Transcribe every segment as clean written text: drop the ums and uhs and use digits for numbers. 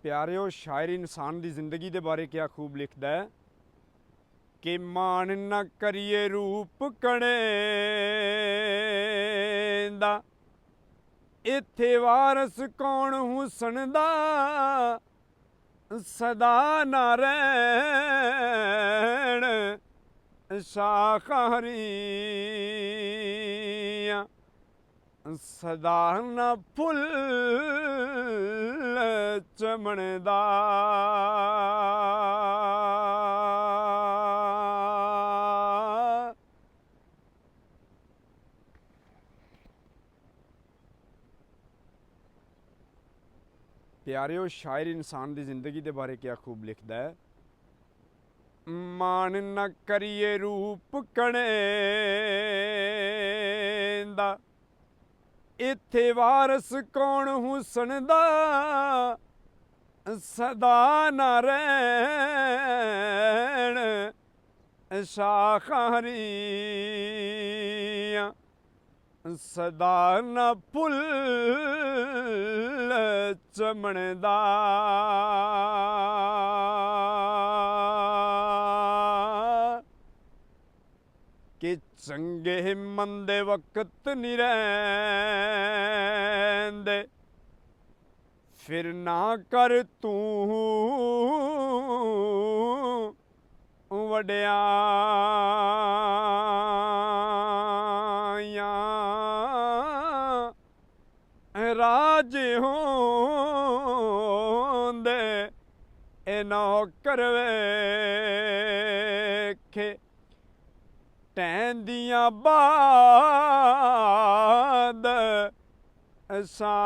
ਪਿਆਰਿਓ, ਸ਼ਾਇਰ ਇਨਸਾਨ ਦੀ ਜ਼ਿੰਦਗੀ ਦੇ ਬਾਰੇ ਕਿਆ ਖੂਬ ਲਿਖਦਾ ਹੈ ਕਿ ਮਾਣ ਨਾ ਕਰੀਏ ਰੂਪ ਕਣੇ ਦਾ, ਇੱਥੇ ਵਾਰਸ ਕੌਣ ਹੁਸਨ ਦਾ, ਸਦਾ ਨਾ ਰਹਿਣ ਸ਼ਾਖਾਰੀਆਂ, ਸਦਾ ਨਾ ਫੁੱਲ ਚਮਣ ਦਾ। ਪਿਆਰਿਓ, ਸ਼ਾਇਰ ਇਨਸਾਨ ਦੀ ਜ਼ਿੰਦਗੀ ਦੇ ਬਾਰੇ ਕਿਆ ਖੂਬ ਲਿਖਦਾ ਹੈ। ਮਾਣ ਨਾ ਕਰੀਏ ਰੂਪ ਕਣੇ ਦਾ, ਇੱਥੇ ਵਾਰਸ ਕੌਣ ਹੁਸਨ ਦਾ, ਸਦਾ ਨਾ ਰਹਿਣ ਸ਼ਾਖਾਰੀਆਂ, ਸਦਾ ਨਾ ਫੁੱਲ ਚਮਣ ਦਾ। ਕਿ ਚੰਗੇ ਮੰਦੇ ਵਕਤ ਨਹੀਂ ਰਹਿੰਦੇ, ਫਿਰ ਨਾ ਕਰ ਤੂੰ ਵਡਿਆਈਆਂ, ਰਾਜੇ ਹੋਂਦੇ ਇਹ ਨੌਕਰ ਵੇਖੇ, ਟਹਿੰਦੀਆਂ ਬਾਦ ਸਾਈਆਂ,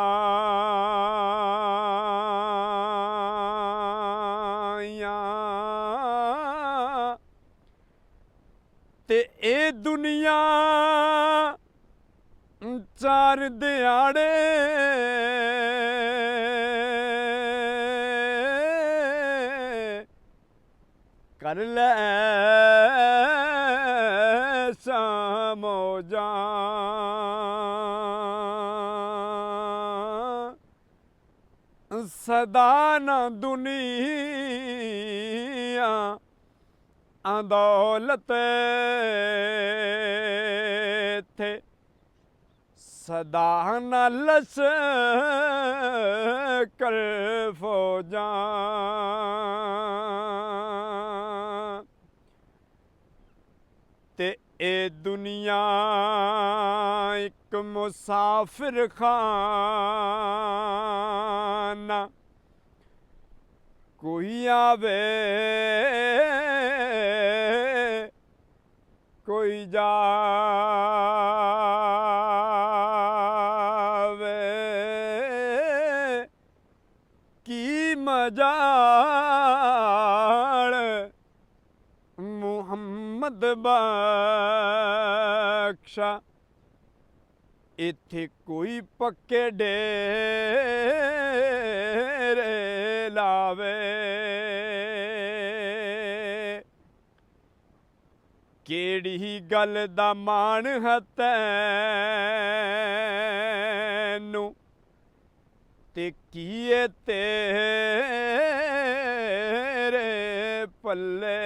ਤੇ ਇਹ ਦੁਨੀਆ ਚਾਰ ਦਿਹਾੜੇ ਕਰ ਲੈ ਮੌਜਾਂ, ਸਦਾ ਨਾ ਦੁਨੀਆ ਦੌਲਤ ਥੇ, ਸਦਾ ਨਾ ਲਸ਼ਕਰ ਫੌਜਾਂ, ਤੇ ਇਹ ਦੁਨੀਆ ਇੱਕ ਮੁਸਾਫਿਰ ਖਾਨਾ, ਕੋਈ ਆਵੇ ਕੋਈ ਜਾਵੇ, ਕੀ ਮਜਾਲ ਮੁਹੰਮਦ ਬਖਸ਼ਾ, ਇੱਥੇ ਕੋਈ ਪੱਕੇ ਡੇਰੇ ਲਾਵੇ, ਕਿਹੜੀ ਗੱਲ ਦਾ ਮਾਣ ਹੈ ਤੈਨੂੰ, ਤੇ ਕੀ ਏ ਤੇਰੇ ਪੱਲੇ,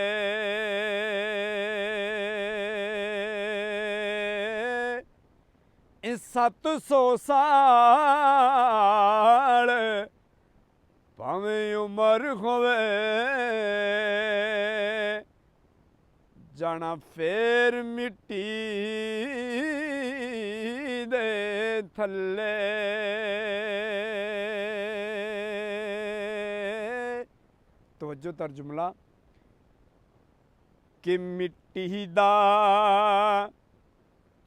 ਇਹ 700 ਸਾਲ ਭਾਵੇਂ ਉਮਰ ਹੋਵੇ, ਜਾਣਾ ਫੇਰ ਮਿੱਟੀ ਦੇ ਥੱਲੇ। ਤਵੱਜੋ ਤਰਜੁਮਲਾ ਕਿ ਮਿੱਟੀ ਦਾ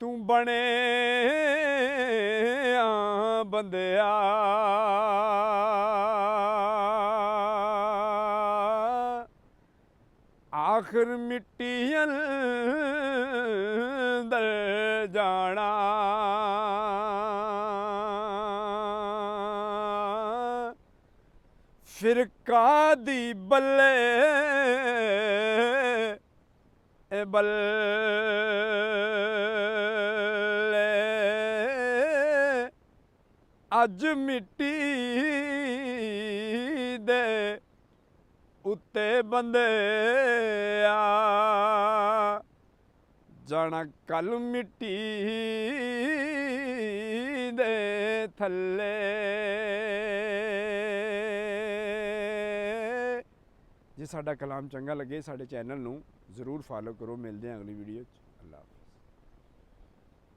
ਤੂੰ ਬਣਿਆ ਬੰਦਿਆ, ਆਖਰ ਮਿੱਟੀ ਅੰਦਰ ਜਾਣਾ, ਫਿਰ ਕਾਦੀ ਬੱਲੇ ਬੱਲੇ, ਅੱਜ ਮਿੱਟੀ ਦੇ ਉੱਤੇ ਬੰਦਿਆ ਜਾਣਾ ਕੱਲ ਮਿੱਟੀ ਦੇ ਥੱਲੇ। ਜੇ ਸਾਡਾ ਕਲਾਮ ਚੰਗਾ ਲੱਗੇ ਸਾਡੇ ਚੈਨਲ ਨੂੰ ਜ਼ਰੂਰ ਫਾਲੋ ਕਰੋ। ਮਿਲਦੇ ਹਾਂ ਅਗਲੀ ਵੀਡੀਓ 'ਚ। ਅੱਲਾ ਹਾਫਿਜ਼।